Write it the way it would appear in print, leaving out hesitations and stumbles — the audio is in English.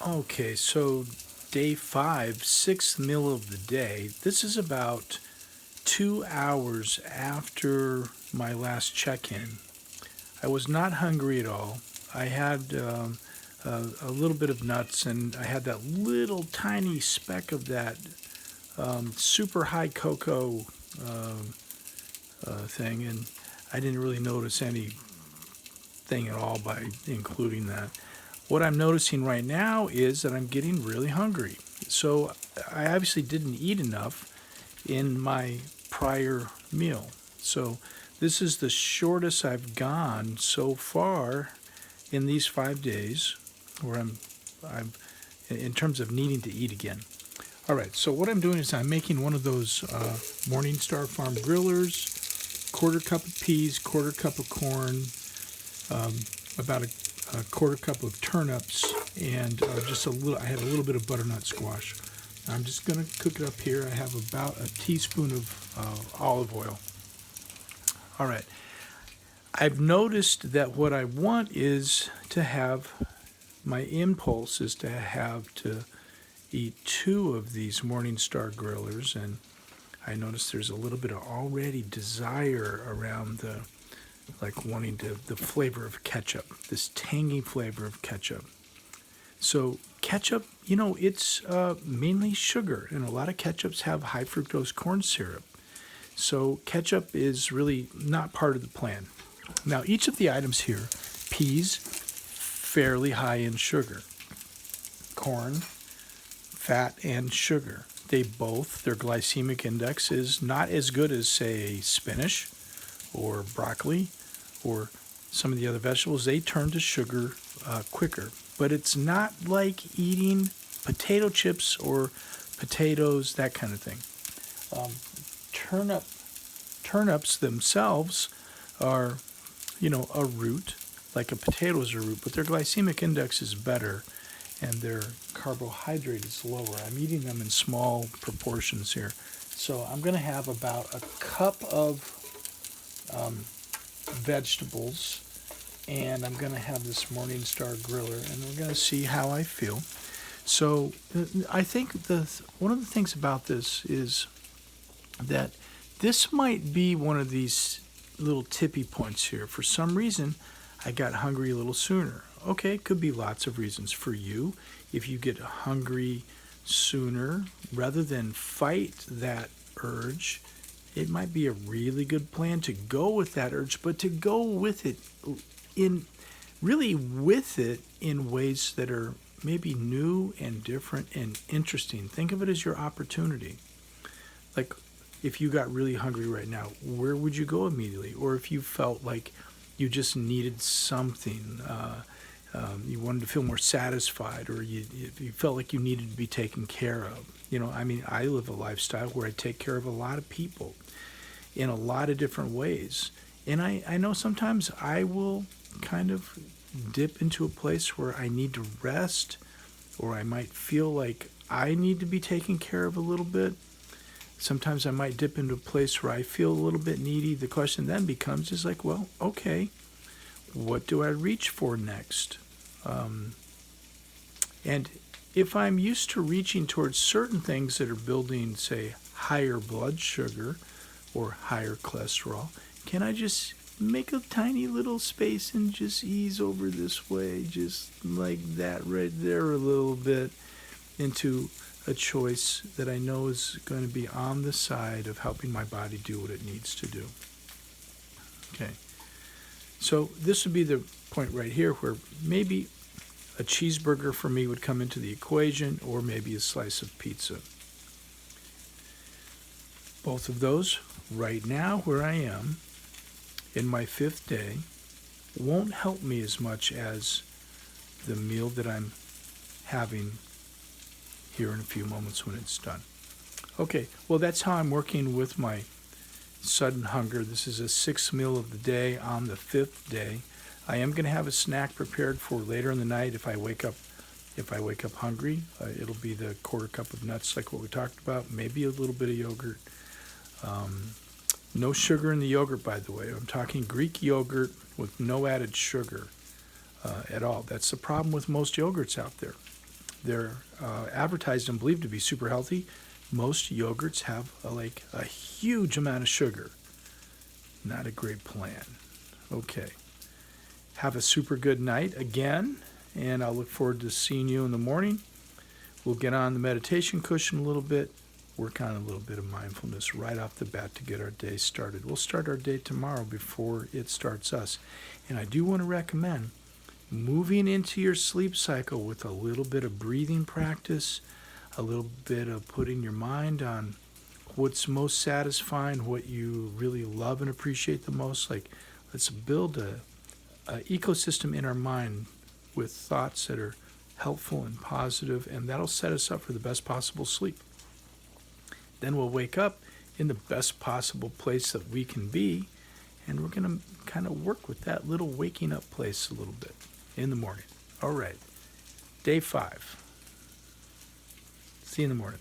Okay, so day five, sixth meal of the day. This is about 2 hours after my last check in. I was not hungry at all. I had a little bit of nuts and I had that little tiny speck of that super high cocoa thing, and I didn't really notice anything at all by including that. What I'm noticing right now is that I'm getting really hungry. So I obviously didn't eat enough in my prior meal. So this is the shortest I've gone so far in these 5 days where I'm in terms of needing to eat again. All right, so what I'm doing is I'm making one of those Morningstar Farm grillers, quarter cup of peas, quarter cup of corn, about a quarter cup of turnips, and just a little. I had a little bit of butternut squash. I'm just going to cook it up here. I have about a teaspoon of olive oil. All right. I've noticed that what I want is to have my impulse is to eat two of these Morningstar grillers, and I notice there's a little bit of already desire around like wanting the flavor of ketchup, this tangy flavor of ketchup. So ketchup, it's mainly sugar, and a lot of ketchups have high fructose corn syrup. So ketchup is really not part of the plan. Now, each of the items here, peas, fairly high in sugar, corn, fat and sugar. Their glycemic index is not as good as, say, spinach or broccoli or some of the other vegetables. They turn to sugar quicker. But it's not like eating potato chips or potatoes, that kind of thing. Um, turnips themselves are, a root, like a potato is a root, but their glycemic index is better and their carbohydrate is lower. I'm eating them in small proportions here. So I'm going to have about a cup of vegetables, and I'm going to have this Morningstar griller, and we're going to see how I feel. So I think one of the things about this is that this might be one of these little tippy points here. For some reason, I got hungry a little sooner. Okay, could be lots of reasons for you. If you get hungry sooner, rather than fight that urge, it might be a really good plan to go with that urge, but to go with it in ways that are maybe new and different and interesting. Think of it as your opportunity. Like, if you got really hungry right now, where would you go immediately? Or if you felt like you just needed something, you wanted to feel more satisfied, or you felt like you needed to be taken care of. I live a lifestyle where I take care of a lot of people in a lot of different ways. And I know sometimes I will kind of dip into a place where I need to rest, or I might feel like I need to be taken care of a little bit. Sometimes I might dip into a place where I feel a little bit needy. The question then becomes is like, well, okay, what do I reach for next? And if I'm used to reaching towards certain things that are building, say, higher blood sugar or higher cholesterol, can I just make a tiny little space and just ease over this way, just like that right there a little bit, into a choice that I know is going to be on the side of helping my body do what it needs to do. Okay. So this would be the point right here where maybe a cheeseburger for me would come into the equation, or maybe a slice of pizza. Both of those, right now where I am in my fifth day, won't help me as much as the meal that I'm having here in a few moments when it's done. Okay, well, that's how I'm working with my sudden hunger. This is a sixth meal of the day on the fifth day. I am going to have a snack prepared for later in the night if I wake up hungry. It'll be the quarter cup of nuts like what we talked about, maybe a little bit of yogurt. No sugar in the yogurt, by the way. I'm talking Greek yogurt with no added sugar at all. That's the problem with most yogurts out there. They're advertised and believed to be super healthy. Most yogurts have a huge amount of sugar. Not a great plan. Okay. Have a super good night again, and I'll look forward to seeing you in the morning. We'll get on the meditation cushion a little bit, work on a little bit of mindfulness right off the bat to get our day started. We'll start our day tomorrow before it starts us. And I do want to recommend moving into your sleep cycle with a little bit of breathing practice, a little bit of putting your mind on what's most satisfying, what you really love and appreciate the most. Like, let's build a ecosystem in our mind with thoughts that are helpful and positive, and that'll set us up for the best possible sleep. Then we'll wake up in the best possible place that we can be, and we're going to kind of work with that little waking up place a little bit in the morning. All right, day 5. See you in the morning.